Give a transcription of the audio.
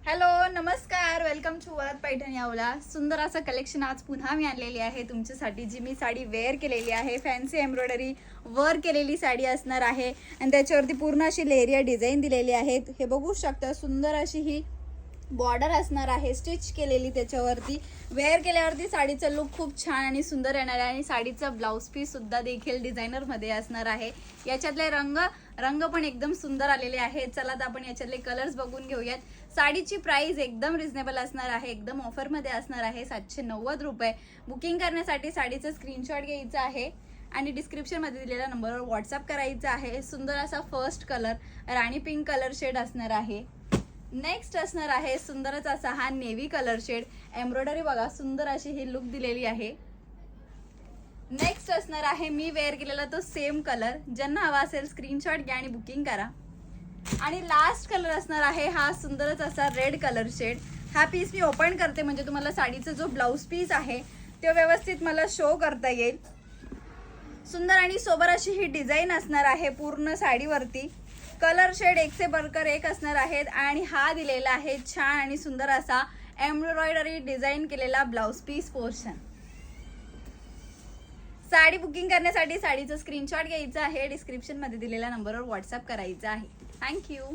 Hello नमस्कार, welcome to Varad Paithan यावला. सुंदर असं कलेक्शन आज पुन्हा मी आणलेली आहे तुमच्यासाठी. जी मी साडी वेअर केलेली आहे, फॅन्सी एम्ब्रॉयडरी वर्क केलेली साडी असणार आहे आणि त्याच्यावरती पूर्ण अशी लेरिया डिझाईन दिलेली आहे. हे बघू शकता, सुंदर अशी ही बॉर्डर असणार आहे स्टिच केलेली. त्याच्यावरती वेअर केल्यावरती साडीचा लुक खूप छान आणि सुंदर येणार आहे आणि साडीचा ब्लाउज पीस सुद्धा देखील डिझायनर मध्ये असणार आहे. याच्यातले रंग पण एकदम सुंदर आलेले आहेत. चला तर आपण याच्यातले कलर्स बघून घेऊयात. साडीची प्राइस एकदम रिझनेबल असणार आहे, एकदम ऑफर मध्ये असणार आहे. 790 रुपये. बुकिंग करण्यासाठी साडीचा स्क्रीनशॉट घ्यायचा आहे आणि डिस्क्रिप्शन मध्ये दिलेल्या नंबरवर व्हॉट्सअप करायचा आहे. सुंदर असा फर्स्ट कलर राणी पिंक कलर शेड असणार आहे. नेक्स्ट असणार आहे सुंदरच असा हा नेव्ही कलर शेड. एम्ब्रॉयडरी बघा, सुंदर अशी ही लुक दिलेली आहे. नेक्स्ट असणार आहे मी वेअर केलेला तो सेम कलर. ज्यांना हवा असेल स्क्रीनशॉट घ्या आणि बुकिंग करा. आणि लास्ट कलर असणार आहे हा सुंदरच असा रेड कलर शेड. हा पीस मी ओपन करते म्हणजे तुम्हाला साडीचा जो ब्लाउज पीस आहे तो व्यवस्थित मला शो करता येईल. सुंदर आणि सोबर अशी ही डिझाईन असणार आहे पूर्ण साडीवरती. कलर शेड एक से बढ़कर एक असणार आहेत आणि हा दिलेला आहे छान आणि सुंदर असा एम्ब्रॉयडरी डिझाईन केलेला blouse piece portion. Sari booking करण्यासाठी साडीचा स्क्रीनशॉट घ्यायचा आहे, डिस्क्रिप्शन मध्ये दिलेल्या नंबरवर व्हॉट्सअप करायचा आहे. थँक्यू.